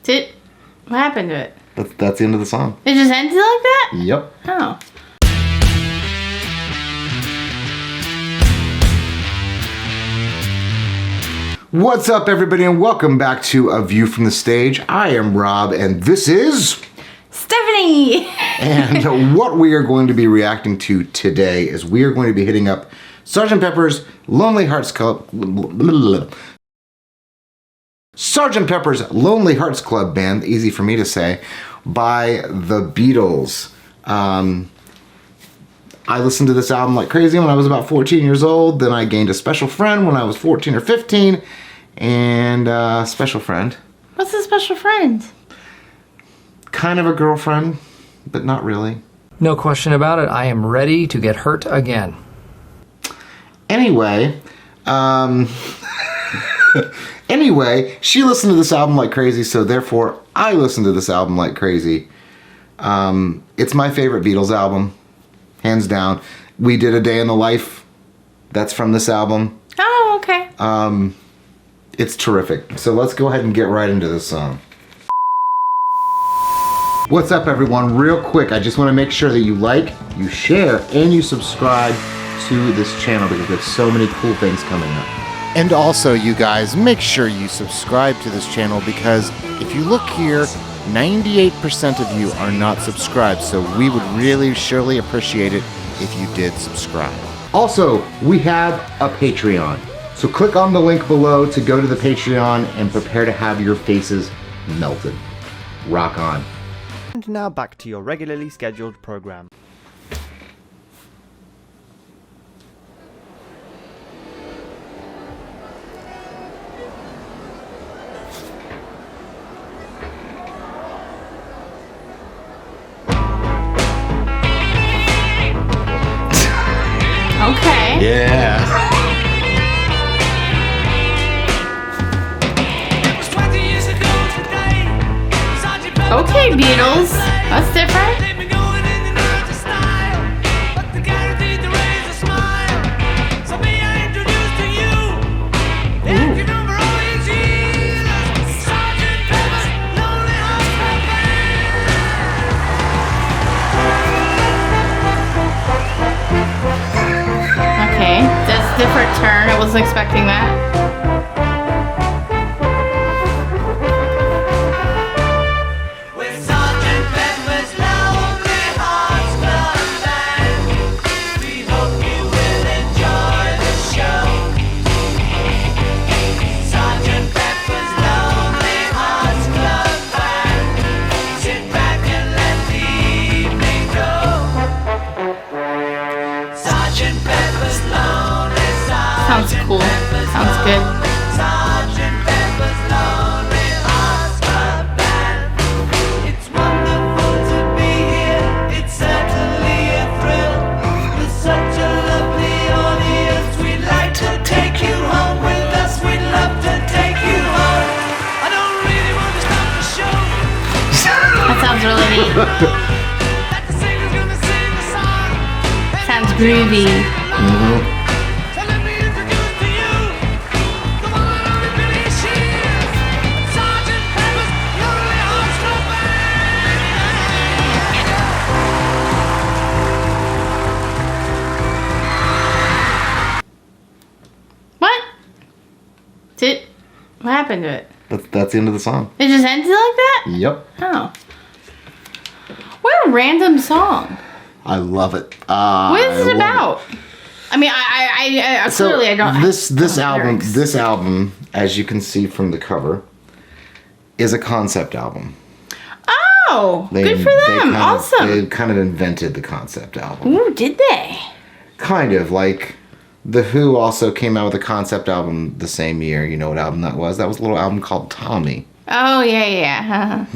What happened to it? That's the end of the song. It just ended like that? Yep. Oh. What's up, everybody, and welcome back to A View from the Stage. I am Rob, and this is... Stephanie! And what we are going to be reacting to today is we are going to be hitting up Sgt. Pepper's Lonely Hearts Club... Sgt. Pepper's Lonely Hearts Club Band, easy for me to say, by the Beatles. I listened to this album like crazy when I was about 14 years old. Then I gained a special friend when I was 14 or 15. And special friend. What's a special friend? Kind of a girlfriend, but not really. No question about it. I am ready to get hurt again. Anyway, anyway, she listened to this album like crazy, so therefore I listened to this album like crazy. It's my favorite Beatles album, hands down. We did A Day in the Life. That's from this album. Oh, okay. It's terrific. So let's go ahead and get right into this song. What's up, everyone? Real quick, I just want to make sure that you like, you share, and you subscribe to this channel because there's so many cool things coming up. And also, you guys, make sure you subscribe to this channel because if you look here, 98% of you are not subscribed, so we would really surely appreciate it if you did subscribe. Also, we have a Patreon. So click on the link below to go to the Patreon and prepare to have your faces melted. Rock on. And now back to your regularly scheduled program. Okay. Yeah. Okay, Beatles. That's different. Okay, that's a different turn. I wasn't expecting that. Sounds cool. Sounds good. Sgt. Pepper's Lonely Hearts Club Band. It's wonderful to be here. It's certainly a thrill. With such a lovely audience, we'd like to take you home with us. We'd love to take you home. I don't really want to stop the show. That sounds really neat. That the singer's gonna sing the song. Sounds groovy. Mm-hmm. What happened to it? That's the end of the song. It just ended like that? Yep. Oh. What a random song. I love it. What is it about? I mean, I clearly I don't. This album, as you can see from the cover, is a concept album. Oh, good for them. Awesome. They kind of invented the concept album. Ooh, did they? Kind of, like The Who also came out with a concept album the same year. You know what album that was? That was a little album called Tommy. Oh, yeah.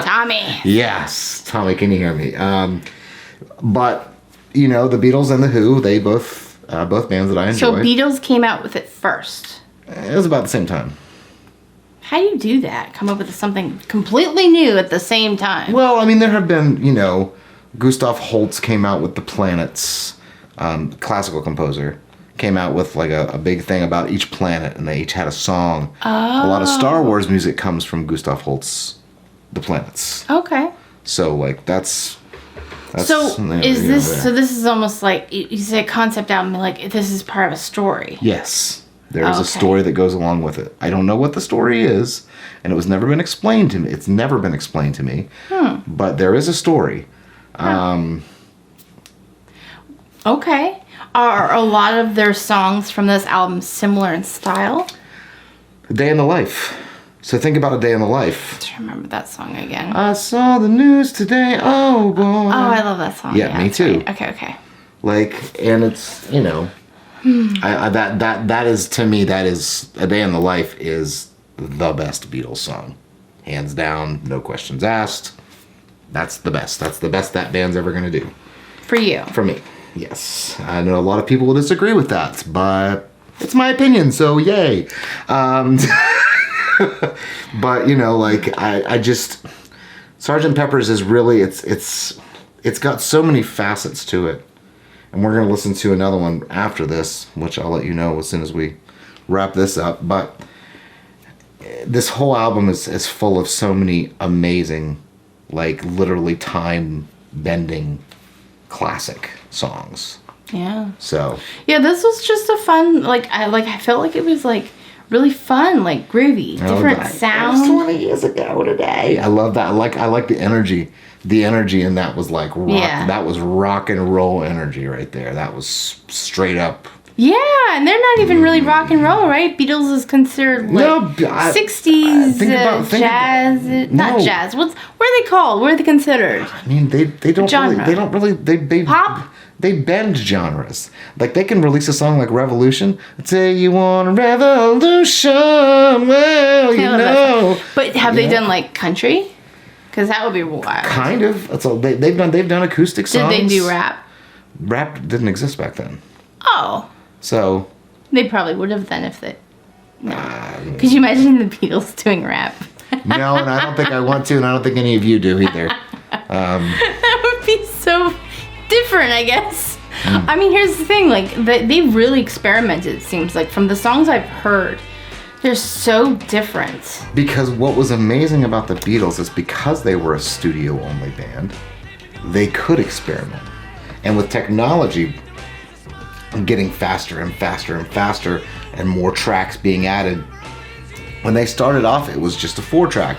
Tommy. Yes. Tommy, can you hear me? But, you know, the Beatles and The Who, they both bands that I enjoy. So Beatles came out with it first? It was about the same time. How do you do that? Come up with something completely new at the same time? Well, I mean, there have been, you know, Gustav Holst came out with The Planets, classical composer. came out with like a big thing about each planet, and they each had a song. A lot of Star Wars music comes from Gustav Holst's The Planets. Okay. So like that's So is you know, this? So this is almost like you say concept album. Like this is part of a story. Yes, there is a Okay. story that goes along with it. I don't know what the story is, and it was never been explained to me. It's never been explained to me. But there is a story. Okay. Are a lot of their songs from this album similar in style? A Day in the Life. So think about A Day in the Life. I remember that song again. I saw the news today. Oh boy. Oh, I love that song. Yeah, me that's too. right. Okay. Like, and it's, you know, that is, to me, that is, A Day in the Life is the best Beatles song. Hands down, no questions asked. That's the best. That's the best that band's ever going to do. For you. For me, yes. I know a lot of people will disagree with that, but it's my opinion, so yay. But, you know, like, I just, Sgt. Pepper's is really, it's got so many facets to it. And we're going to listen to another one after this, which I'll let you know as soon as we wrap this up. But this whole album is full of so many amazing, like, literally time-bending classic songs. Yeah. So, Yeah, this was just a fun, I felt like it was, like, really fun, like, groovy. Different sounds. 20 years ago today. I love that. I like the energy. The energy in that was like rock. Yeah. That was rock and roll energy right there. That was straight up. Yeah, and they're not even really rock and roll, right? Beatles is considered like No, 60s think about- jazz. Not no. jazz. What are they called? What are they considered? I mean, they don't Genre. really, they don't really they Pop? They bend genres. Like they can release a song like Revolution. I'd say you want a revolution. Well, you I love that know. song. But have they done like country? Because that would be wild. Kind of. That's all they've done acoustic Did songs. they do rap? Rap didn't exist back then. Oh, So they probably would have then if they. No. Could you imagine the Beatles doing rap? no, and I don't think I want to, and I don't think any of you do either. That would be so different, I guess. Mm. I mean, here's the thing: like they've really experimented. It seems like from the songs I've heard, they're so different. Because what was amazing about the Beatles is because they were a studio-only band, they could experiment, and with technology getting faster and faster and faster, and more tracks being added. When they started off, it was just a 4-track.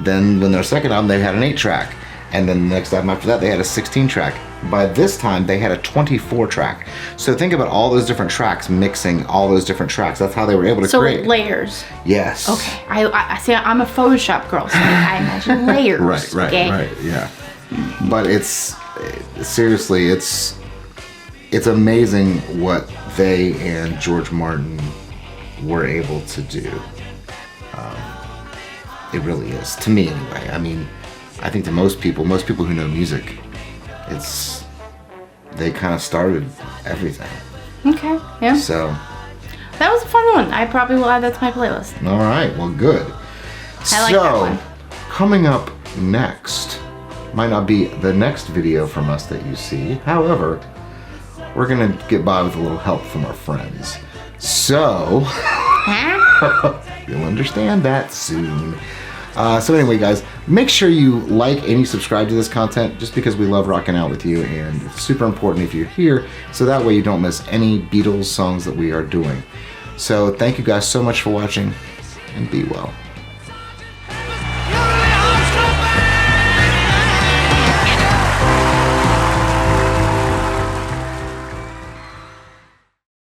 Then when their second album, they had an 8-track. And then the next album after that, they had a 16-track. By this time, they had a 24-track. So think about all those different tracks, mixing all those different tracks. That's how they were able to So create. layers. Yes. Okay, I see. I'm a Photoshop girl, so I imagine layers. Right, okay? yeah. But it's, seriously, it's amazing what they and George Martin were able to do. It really is, to me anyway. I mean, I think to most people who know music, they kind of started everything. Okay, yeah. So, That was a fun one. I probably will add that to my playlist. all right, well, good. I like that one. Coming up next, might not be the next video from us that you see. However, we're going to get by with a little help from our friends. So, you'll understand that soon. So anyway, guys, make sure you like and you subscribe to this content just because we love rocking out with you, and it's super important if you're here, so that way you don't miss any Beatles songs that we are doing. So thank you guys so much for watching, and be well.